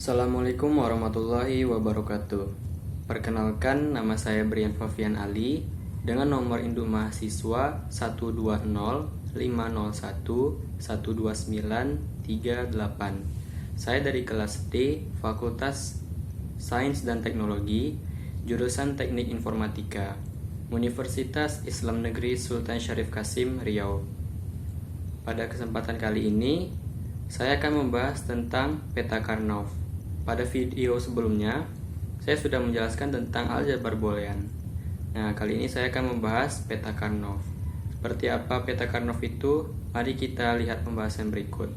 Assalamualaikum warahmatullahi wabarakatuh. Perkenalkan, nama saya Brian Fafian Ali dengan nomor induk mahasiswa 12050112938. Saya dari kelas D, Fakultas Sains dan Teknologi, jurusan Teknik Informatika, Universitas Islam Negeri Sultan Syarif Kasim, Riau. Pada kesempatan kali ini, saya akan membahas tentang peta Karnaugh. Pada video sebelumnya, saya sudah menjelaskan tentang aljabar boolean. Nah, kali ini saya akan membahas peta Karnaugh. Seperti apa peta Karnaugh itu? Mari kita lihat pembahasan berikut.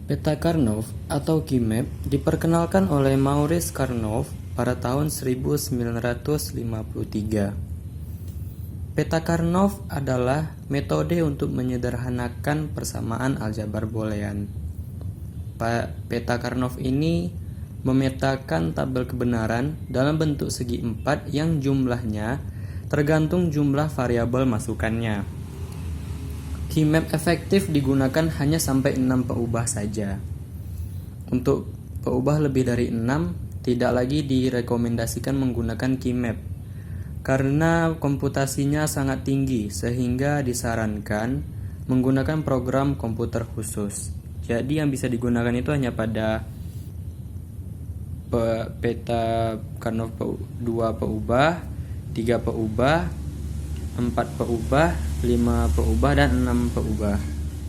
Peta Karnaugh atau key map diperkenalkan oleh Maurice Karnaugh pada tahun 1953. Peta Karnaugh adalah metode untuk menyederhanakan persamaan aljabar boolean. Peta Karnaugh ini memetakan tabel kebenaran dalam bentuk segi empat yang jumlahnya tergantung jumlah variabel masukannya. Key map efektif digunakan hanya sampai 6 peubah saja. Untuk peubah lebih dari 6 tidak lagi direkomendasikan menggunakan key map karena komputasinya sangat tinggi sehingga disarankan menggunakan program komputer khusus. Jadi yang bisa digunakan itu hanya pada peta Karnaugh 2 peubah, 3 peubah, 4 peubah, 5 peubah, dan 6 peubah.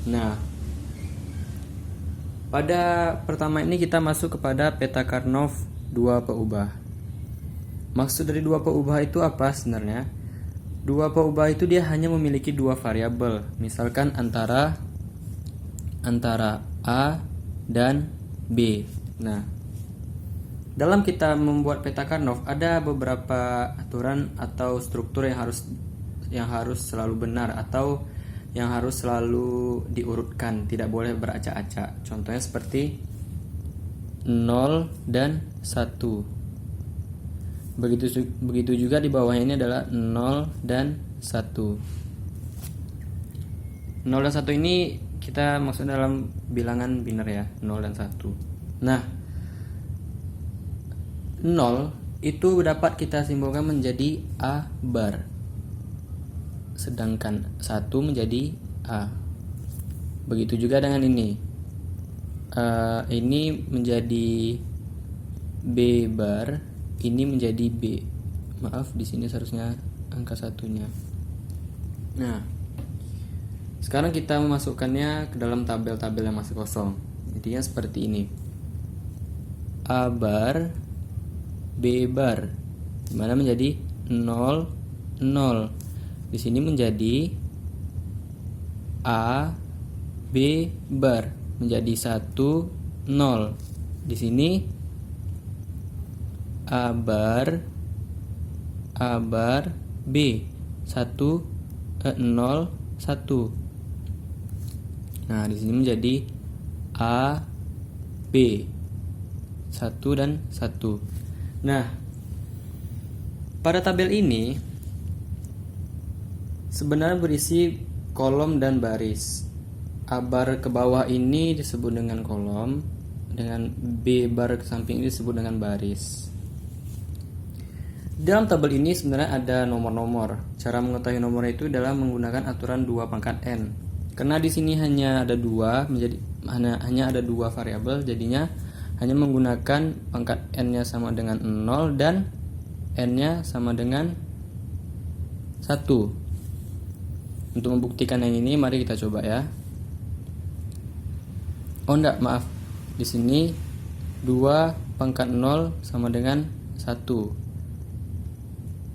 Nah, pada pertama ini kita masuk kepada peta Karnaugh 2 peubah. Maksud dari 2 peubah itu apa sebenarnya? 2 peubah itu dia hanya memiliki 2 variabel, misalkan antara A dan B. Nah, dalam kita membuat peta Karnaugh ada beberapa aturan atau struktur yang harus selalu benar atau yang harus selalu diurutkan, tidak boleh beracak-acak. Contohnya seperti 0 dan 1. Begitu juga di bawahnya ini adalah 0 dan 1. 0 dan 1 ini kita maksud dalam bilangan biner ya, 0 dan 1. Nah, 0 itu dapat kita simbolkan menjadi A bar, sedangkan 1 menjadi A. Begitu juga dengan ini. Ini menjadi B bar, ini menjadi B. Maaf, di sini seharusnya angka satunya. Nah, sekarang kita memasukkannya ke dalam tabel-tabel yang masih kosong. Intinya seperti ini. A bar, B bar, dimana menjadi 0, 0. Di sini menjadi A, B bar, menjadi 1, 0. Di sini A bar, B, 1, 0, 1. Nah, di sini menjadi A, B, 1 dan 1. Nah, pada tabel ini sebenarnya berisi kolom dan baris. A bar ke bawah ini disebut dengan kolom, dengan B bar ke samping ini disebut dengan baris. Dalam tabel ini sebenarnya ada nomor-nomor. Cara mengetahui nomor itu adalah menggunakan aturan 2 pangkat n. Karena di sini hanya ada 2, hanya ada 2 variabel, jadinya hanya menggunakan pangkat n-nya sama dengan 0 dan n-nya sama dengan 1. Untuk membuktikan yang ini, mari kita coba ya. Oh enggak, maaf. Di sini 2 pangkat 0 sama dengan 1.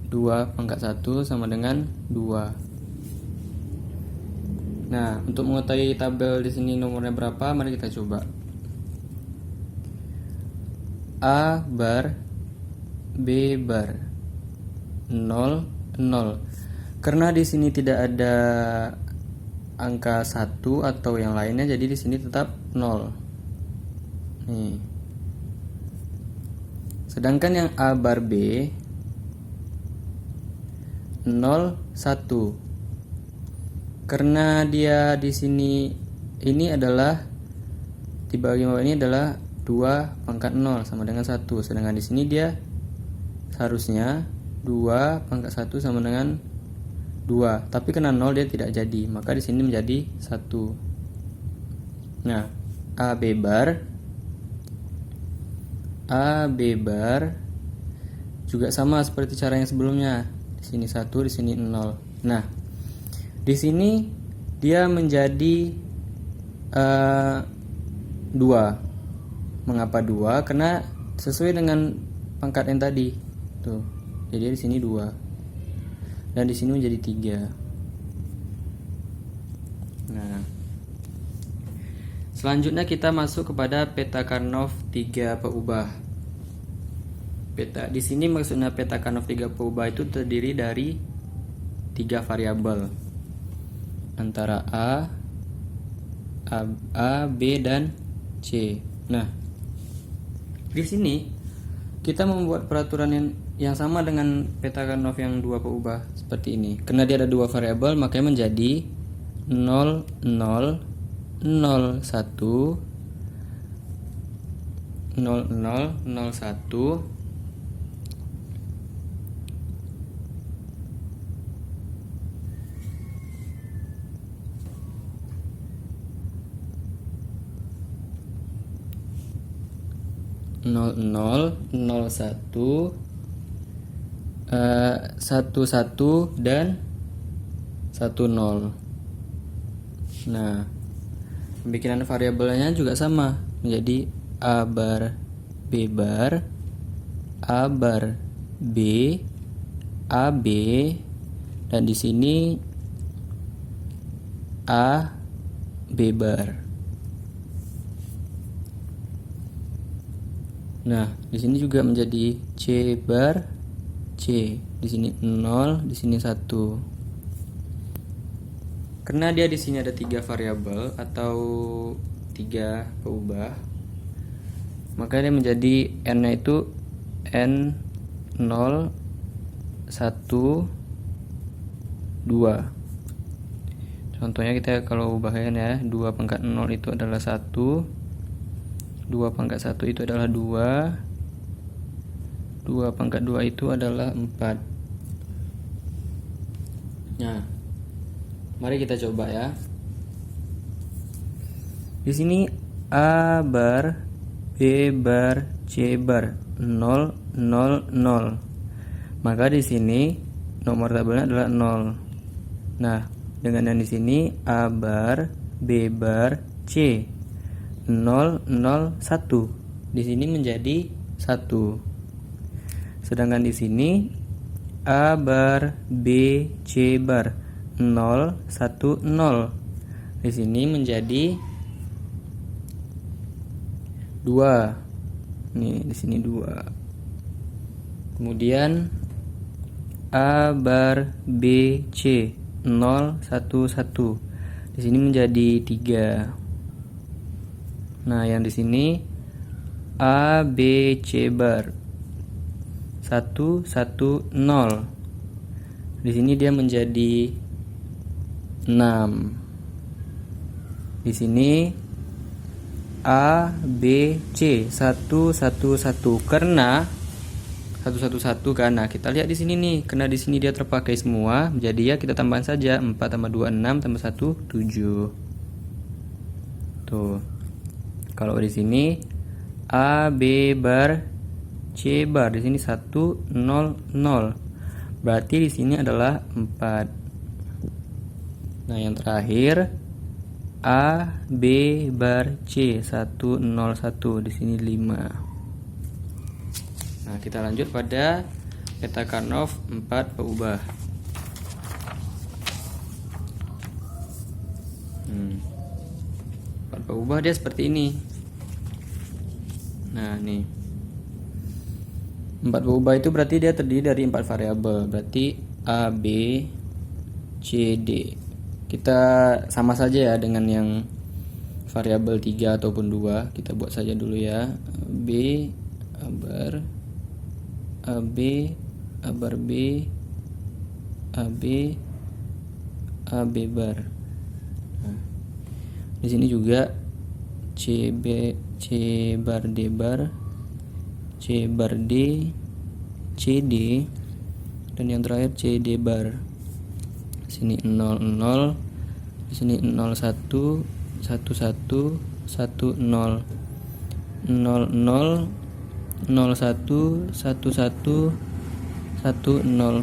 2 pangkat 1 sama dengan 2. Nah, untuk mengetahui tabel di sini nomornya berapa, mari kita coba. A bar, B bar, 0, 0. Karena di sini tidak ada angka 1 atau yang lainnya, jadi di sini tetap 0. Nih. Sedangkan yang A bar B 0, 1. Karena dia di sini ini adalah di bagian bawah ini adalah 2 pangkat 0 sama dengan 1. Sedangkan di sini dia seharusnya 2 pangkat 1 sama dengan 2. Tapi karena 0 dia tidak jadi, maka di sini menjadi 1. Nah, AB bar juga sama seperti cara yang sebelumnya. Di sini 1, di sini 0. Nah, di sini dia menjadi 2. Mengapa 2? Karena sesuai dengan pangkat yang tadi. Tuh. Jadi di sini 2. Dan di sini menjadi 3. Nah, selanjutnya kita masuk kepada peta Karnaugh 3 peubah. Di sini maksudnya peta Karnaugh 3 peubah itu terdiri dari 3 variabel antara A, B, dan C. Nah, di sini kita membuat peraturan yang sama dengan peta Karnaugh yang 2 peubah seperti ini. Karena dia ada 2 variabel, makanya menjadi 0, 0, 0, 1, 0, 0, 0, 1, 0, 0, 0, 1, 1, 1, dan 1, 0. Nah, pembikinan variabelnya juga sama, menjadi A bar, B bar, A bar, B, AB, dan di sini A, B bar. Nah, di sini juga menjadi C bar, C. Di sini 0, di sini 1. Karena dia di sini ada 3 variabel atau 3 peubah, maka dia menjadi n-nya itu n 0, 1, 2. Contohnya kita kalau ubahkan ya, 2 pangkat 0 itu adalah 1, 2 pangkat 1 itu adalah 2, 2 pangkat 2 itu adalah 4. Nah, mari kita coba ya. Di sini A bar, B bar, C bar 0, 0, 0. Maka di sini nomor tabelnya adalah 0. Nah, dengan yang di sini A bar, B bar, C 0, 0, 1. Di sini menjadi 1. Sedangkan di sini A bar, B, C bar 0, 1, 0. Di sini menjadi 2. Nih, di sini 2. Kemudian A bar, B, C 0, 1, 1. Di sini menjadi 3. Nah, yang di sini A, B, C bar 1, 1, 0. Di sini dia menjadi 6. Di sini A, B, C 1, 1, 1. Karena 1, 1, 1 kan. Nah, kita lihat di sini nih, karena di sini dia terpakai semua, jadi ya kita tambahkan saja 4 tambah 2 6 tambah 1 7. Tuh. Kalau di sini A, B bar, C bar di sini 1, 0, 0. Berarti di sini adalah 4. Nah, yang terakhir A, B bar, C 1, 0, 1. Di sini 5. Nah, kita lanjut pada peta Karnaugh 4 peubah. 4 peubah dia seperti ini. Nah, nih 4 peubah itu berarti dia terdiri dari 4 variabel. Berarti A, B, C, D. Kita sama saja ya dengan yang variabel 3 ataupun 2. Kita buat saja dulu ya. B, A bar, A, B, A bar B, A, B, A, B bar. Nah, di sini juga C, B, C bar D bar, C bar D, CD, dan yang terakhir CD bar. Di sini 00, di sini 01, 11, 10, 00, 01, 11, 10.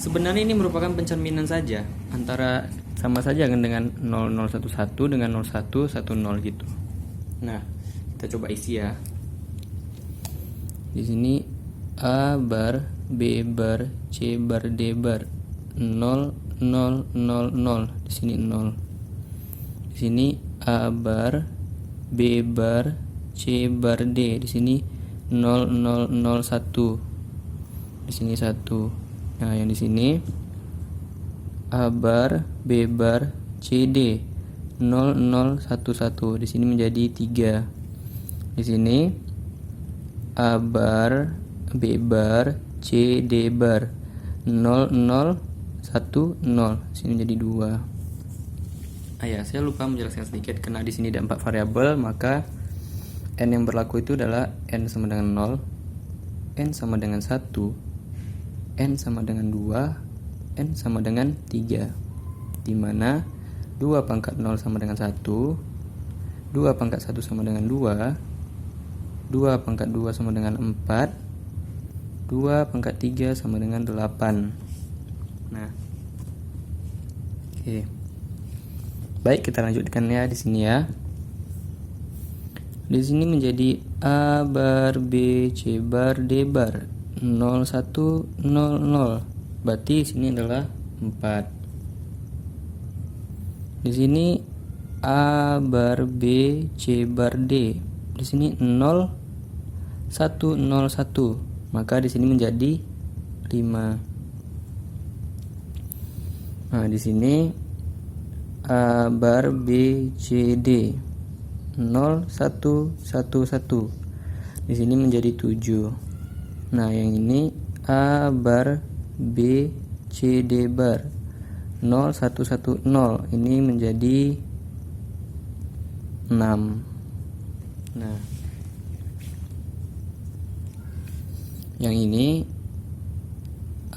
Sebenarnya ini merupakan pencerminan saja, antara sama saja kan dengan 0011 dengan 0110 gitu. Nah, kita coba isi ya. Di sini A bar, B bar, C bar, D bar. 0 0 0 0. Di sini 0. Di sini A bar, B bar, C bar, D. Di sini 0 0 0 1. Di sini 1. Nah, yang di sini A bar, B bar, C D 0 0 1 1. Di sini menjadi 3. Di sini A bar, B bar, C D bar 0 0 1 0. Di sini menjadi 2. Ya, saya lupa menjelaskan sedikit karena di sini ada 4 variabel, maka n yang berlaku itu adalah n sama dengan 0, n sama dengan 1, n sama dengan 2, n sama dengan 3, di mana 2 pangkat 0 sama dengan 1, 2 pangkat 1 sama dengan 2, 2 pangkat 2 sama dengan 4, 2 pangkat 3 sama dengan 8. Nah, oke. Baik, kita lanjutkan ya di sini ya. Di sini menjadi A bar, B, C bar, D bar 0 1 0 0. Berarti sini adalah 4. Di sini A bar, B, C bar, D. Di sini 0 1 0 1. Maka di sini menjadi 5. Nah, di sini A bar, B, C, D 0 1 1 1. Di sini menjadi 7. Nah, yang ini A bar, B, C, D bar 0 1 1 0. Ini menjadi 6. Nah, yang ini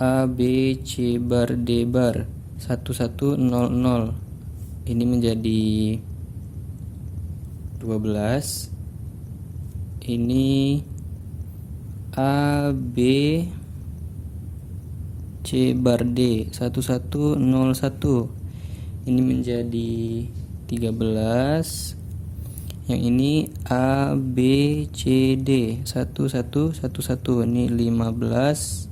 A, B, C bar, D bar 1 1 0 0. Ini menjadi 12. Ini A, B, C bar, D 1 1 0 1. Ini menjadi 13. Yang ini A, B, C, D 1 1 1 1. Ini 15.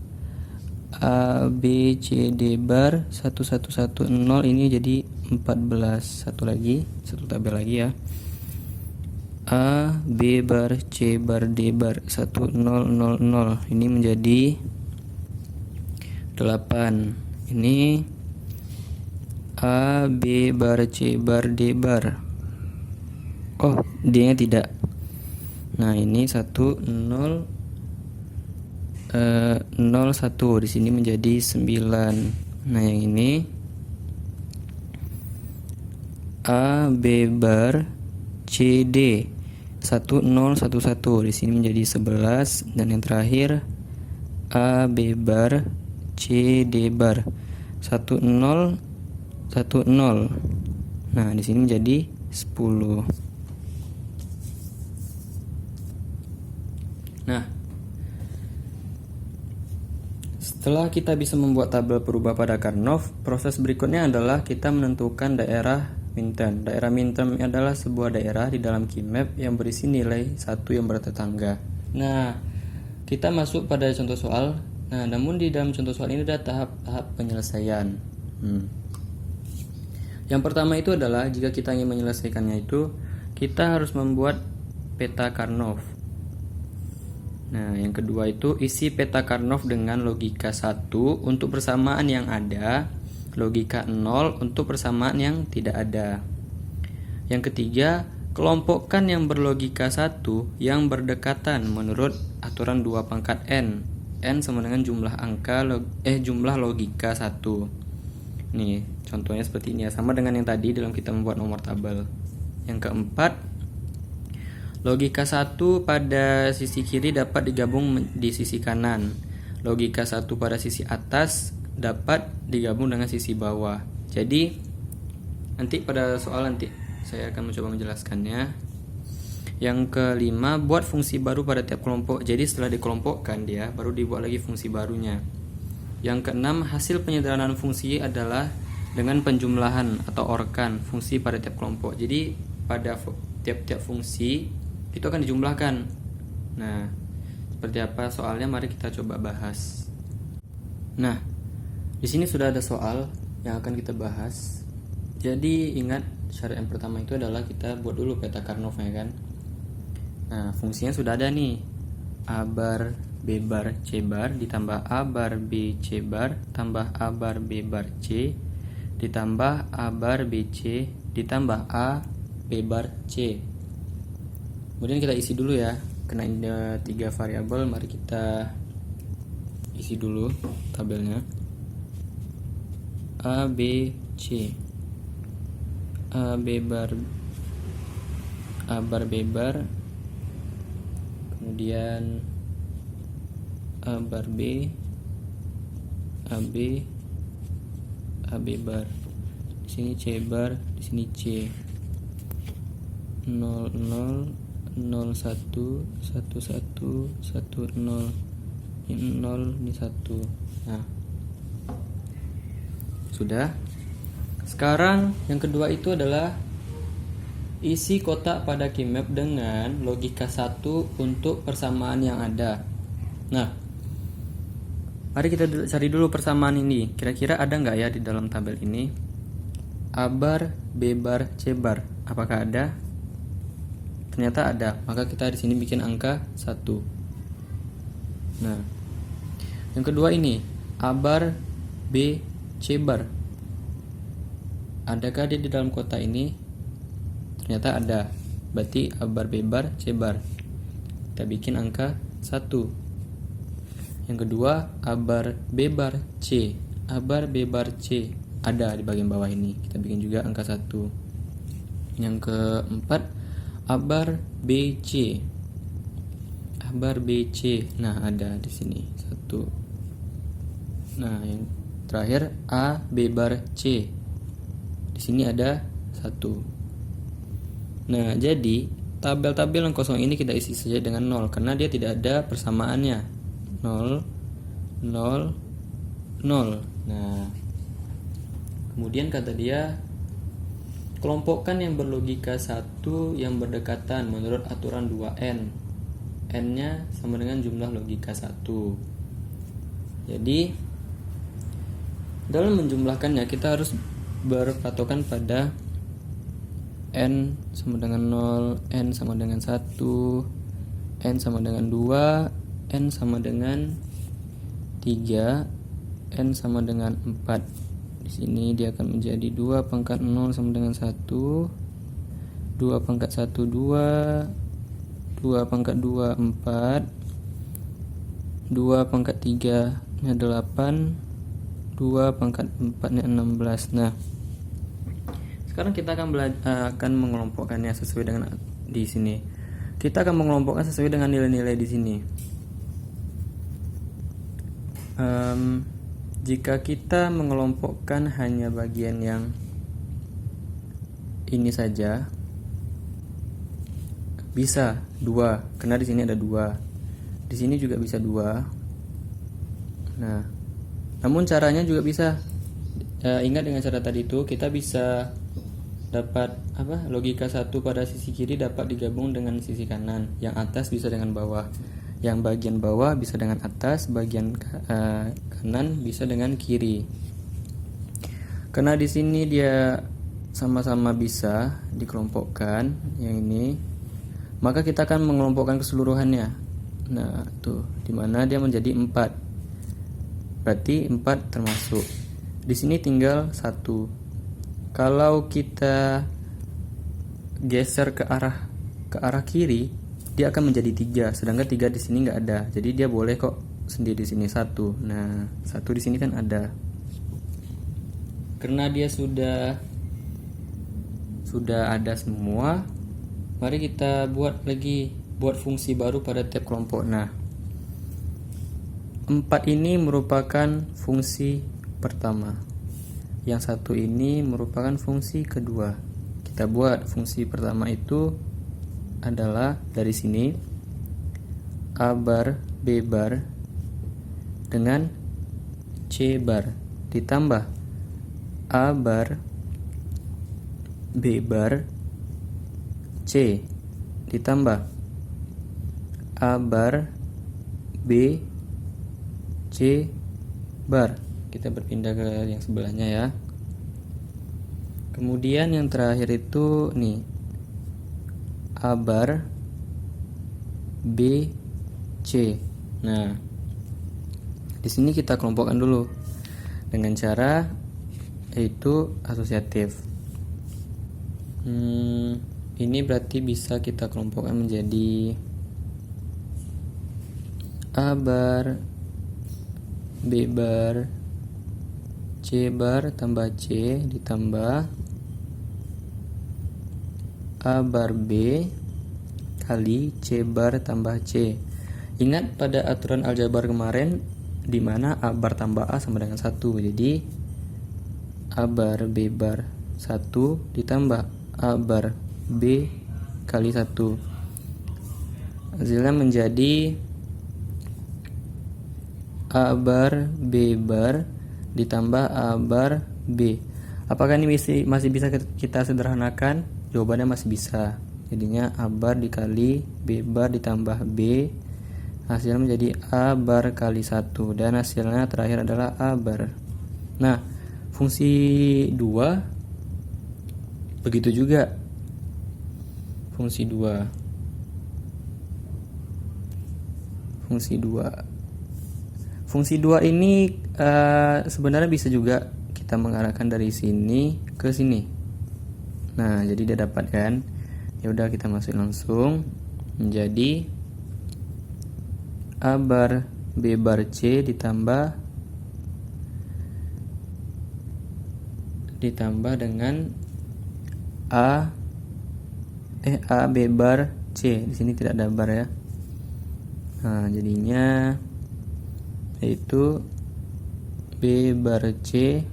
A, B, C, D bar 1 1 1 0. Ini jadi 14. Satu tabel lagi ya. A, B bar, C bar, D bar 1 0 0 0. Ini menjadi 8. Ini A, B bar, C bar, D bar. Oh, D nya tidak. Nah, ini 1 0 0 1. Di sini menjadi 9. Nah, yang ini A, B bar, C, D 1 0 1 1. Di sini menjadi 11. Dan yang terakhir A, B bar, C, D bar 1 0 1 0. Nah, di sini menjadi 10. Nah, setelah kita bisa membuat tabel perubah pada Karnaugh, proses berikutnya adalah kita menentukan daerah minterm. Daerah minterm adalah sebuah daerah di dalam keymap yang berisi nilai 1 yang bertetangga. Nah, kita masuk pada contoh soal. Nah, namun di dalam contoh soal ini ada tahap-tahap penyelesaian. Yang pertama itu adalah jika kita ingin menyelesaikannya itu, kita harus membuat peta Karnaugh. Nah, yang kedua itu isi peta Karnaugh dengan logika 1 untuk persamaan yang ada, logika 0 untuk persamaan yang tidak ada. Yang ketiga, kelompokkan yang berlogika 1 yang berdekatan menurut aturan 2 pangkat n. N sama dengan jumlah jumlah logika 1. Nih, contohnya seperti ini ya, sama dengan yang tadi dalam kita membuat nomor tabel. Yang keempat, Logika 1 pada sisi kiri dapat digabung di sisi kanan. Logika 1 pada sisi atas dapat digabung dengan sisi bawah. Jadi nanti pada soal nanti saya akan mencoba menjelaskannya. Yang kelima, buat fungsi baru pada tiap kelompok. Jadi setelah dikelompokkan dia baru dibuat lagi fungsi barunya. Yang keenam, hasil penyederhanaan fungsi adalah dengan penjumlahan atau orkan fungsi pada tiap kelompok. Jadi pada tiap-tiap fungsi itu akan dijumlahkan. Nah, seperti apa soalnya mari kita coba bahas. Nah, di sini sudah ada soal yang akan kita bahas. Jadi ingat syarat yang pertama itu adalah kita buat dulu peta Karnoff ya kan. Nah, fungsinya sudah ada nih. A bar B bar C bar ditambah A bar B C bar tambah A bar B bar C ditambah A bar B C ditambah A B bar C. Kemudian kita isi dulu ya. Karena ini ada 3 variabel, mari kita isi dulu tabelnya. A B C, A B bar B bar, kemudian A bar B, AB, AB bar. Di sini C bar, di sini C. 0 0 0 1 1 1 1 0. Ini 0, ini 1. Nah, sudah. Sekarang yang kedua itu adalah isi kotak pada keymap dengan logika 1 untuk persamaan yang ada. Nah, mari kita cari dulu persamaan ini. Kira-kira ada nggak ya di dalam tabel ini? A bar, B bar, C bar. Apakah ada? Ternyata ada. Maka kita di sini bikin angka 1. Nah, yang kedua ini A bar, B, C bar. Adakah dia di dalam kotak ini? Ternyata ada. Berarti A bar, B bar, C bar. Kita bikin angka 1. Yang kedua A bar, B bar, C. A bar, B bar, C. Ada di bagian bawah ini. Kita bikin juga angka 1. Yang keempat A bar, B, C. A bar, B, C. Nah, ada di sini 1. Nah, yang terakhir A, B bar, C. Di sini ada 1. Nah, jadi tabel-tabel yang kosong ini kita isi saja dengan 0 karena dia tidak ada persamaannya. 0 0 0. Nah, kemudian kata dia kelompokkan yang berlogika 1 yang berdekatan menurut aturan 2n. N-nya sama dengan jumlah logika 1. Jadi dalam menjumlahkannya kita harus berpatokan pada N sama dengan 0, N sama dengan 1, N sama dengan 2, N sama dengan 3, N sama dengan 4. Di sini dia akan menjadi 2 pangkat 0 sama dengan 1, 2 pangkat 1 2, 2 pangkat 2 4, 2 pangkat 3 nya 8, 2 pangkat 4 nya 16. Nah, sekarang kita akan mengelompokkannya sesuai dengan di sini. Kita akan mengelompokkan sesuai dengan nilai-nilai di sini. Jika kita mengelompokkan hanya bagian yang ini saja, bisa 2, karena di sini ada 2. Di sini juga bisa 2. Nah, namun caranya juga bisa. Ingat dengan cara tadi itu kita bisa dapat logika 1 pada sisi kiri dapat digabung dengan sisi kanan, yang atas bisa dengan bawah, yang bagian bawah bisa dengan atas, bagian kanan bisa dengan kiri. Karena di sini dia sama-sama bisa dikelompokkan yang ini, maka kita akan mengelompokkan keseluruhannya. Nah, tuh dimana dia menjadi 4. Berarti 4 termasuk. Di sini tinggal 1. Kalau kita geser ke arah kiri, dia akan menjadi 3, sedangkan 3 di sini nggak ada. Jadi dia boleh kok sendiri di sini 1. Nah, 1 di sini kan ada. Karena dia sudah ada semua, Mari kita buat fungsi baru pada tiap kelompok. Nah, 4 ini merupakan fungsi pertama. Yang satu ini merupakan fungsi kedua. Kita buat fungsi pertama itu adalah dari sini A bar B bar dengan C bar ditambah A bar B bar C ditambah A bar B C bar. Kita berpindah ke yang sebelahnya ya. Kemudian yang terakhir itu nih A bar B C. Nah, di sini kita kelompokkan dulu dengan cara yaitu asosiatif. Ini berarti bisa kita kelompokkan menjadi A bar B bar C bar tambah C ditambah A bar B kali C bar tambah C. Ingat pada aturan aljabar kemarin di mana A bar tambah A sama dengan 1. Jadi A bar B bar 1 ditambah A bar B kali 1. Hasilnya menjadi A bar B bar ditambah A bar B. Apakah ini masih bisa kita sederhanakan? Jawabannya masih bisa. Jadinya A bar dikali B bar ditambah B, hasilnya menjadi A bar kali 1, dan hasilnya terakhir adalah A bar. Nah, fungsi 2 begitu juga. Fungsi 2 ini sebenarnya bisa juga kita mengarahkan dari sini ke sini. Nah, jadi dia dapat kan? Ya udah, kita masuk langsung menjadi A bar B bar C ditambah dengan A B bar C. Di sini tidak ada bar ya. Nah, jadinya yaitu B bar C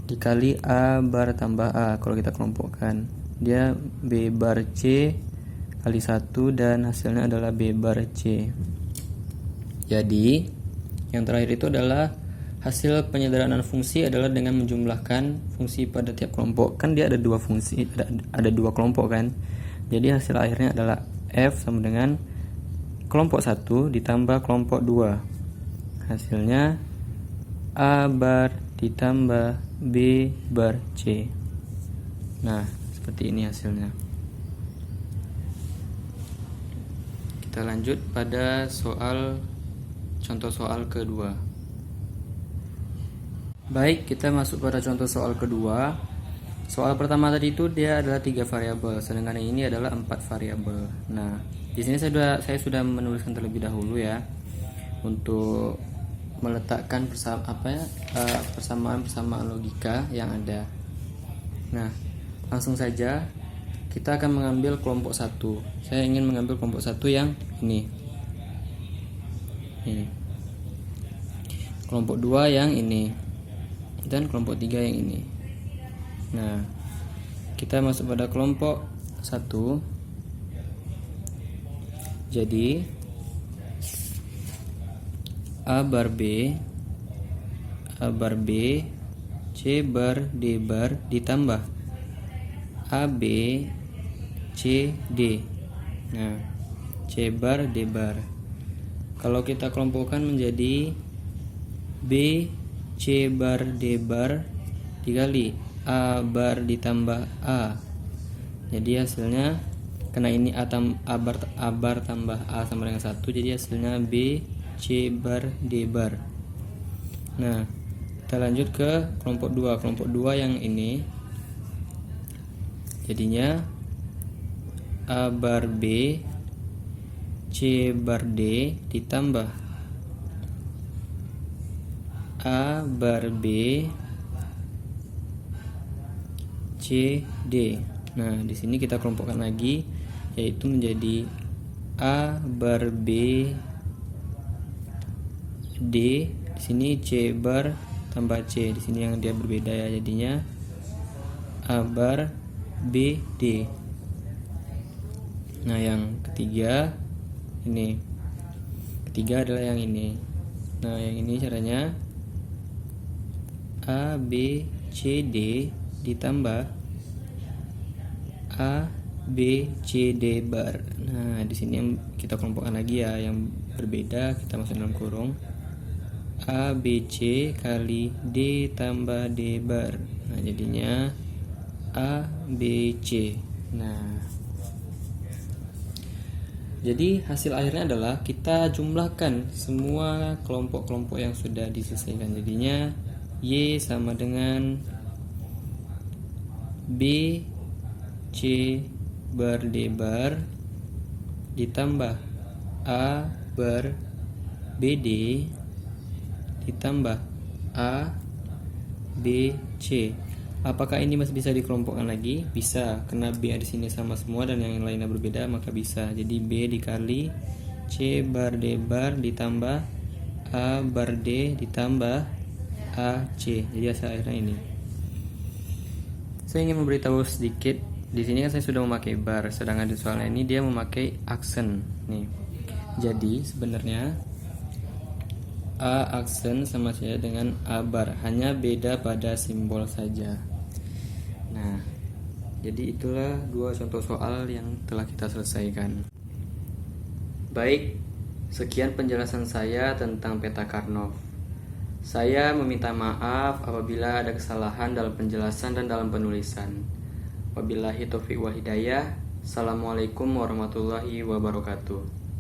dikali A bar tambah A. Kalau kita kelompokkan, dia B bar C kali 1 dan hasilnya adalah B bar C. Jadi yang terakhir itu adalah hasil penyederhanaan fungsi adalah dengan menjumlahkan fungsi pada tiap kelompok. Kan dia ada dua fungsi, ada dua kelompok kan. Jadi hasil akhirnya adalah F sama dengan kelompok 1 ditambah kelompok 2. Hasilnya A bar ditambah B bar C. Nah, seperti ini hasilnya. Kita lanjut pada contoh soal kedua. Baik, kita masuk pada contoh soal kedua. Soal pertama tadi itu dia adalah 3 variabel, sedangkan ini adalah 4 variabel. Nah, di sini saya sudah menuliskan terlebih dahulu ya untuk meletakkan persamaan logika yang ada. Nah, langsung saja kita akan mengambil kelompok 1. Saya ingin mengambil kelompok 1 yang ini. Kelompok 2 yang ini. Dan kelompok 3 yang ini. Nah, kita masuk pada kelompok 1. Jadi A bar B C bar D bar ditambah A B C D. Nah, C bar D bar. Kalau kita kelompokkan menjadi B C bar D bar dikali A bar ditambah A. Jadi hasilnya, karena ini A bar tambah A sama dengan 1, jadi hasilnya B C bar D bar. Nah, kita lanjut ke kelompok 2. Kelompok 2 yang ini jadinya A bar B C bar D ditambah A bar B C D. Nah, di sini kita kelompokkan lagi, yaitu menjadi A bar B D. Di sini C bar tambah C. Di sini yang dia berbeda ya, jadinya A bar B D. Nah, yang ketiga ini. Ketiga adalah yang ini. Nah, yang ini caranya A B C D ditambah A B C D bar. Nah, di sini kita kelompokkan lagi ya, yang berbeda kita masuk dalam kurung. A B C kali D tambah D bar. Nah, jadinya A B C. Nah, jadi hasil akhirnya adalah kita jumlahkan semua kelompok-kelompok yang sudah diselesaikan. Jadinya Y sama dengan B C bar D bar ditambah A bar BD ditambah A B C. Apakah ini masih bisa dikelompokkan lagi? Bisa, karena B di sini sama semua dan yang lainnya berbeda, maka bisa. Jadi B dikali C bar D bar ditambah A bar D ditambah A C. Jadi hasil akhirnya ini. Saya ingin memberitahu sedikit. Di sini kan saya sudah memakai bar, sedangkan di soalnya ini dia memakai aksen. Nih. Jadi sebenarnya A aksen sama saja dengan A bar, hanya beda pada simbol saja. Nah, jadi itulah dua contoh soal yang telah kita selesaikan. Baik, sekian penjelasan saya tentang peta Karnoff. Saya meminta maaf apabila ada kesalahan dalam penjelasan dan dalam penulisan. Wabillahi taufiq wal hidayah. Assalamualaikum warahmatullahi wabarakatuh.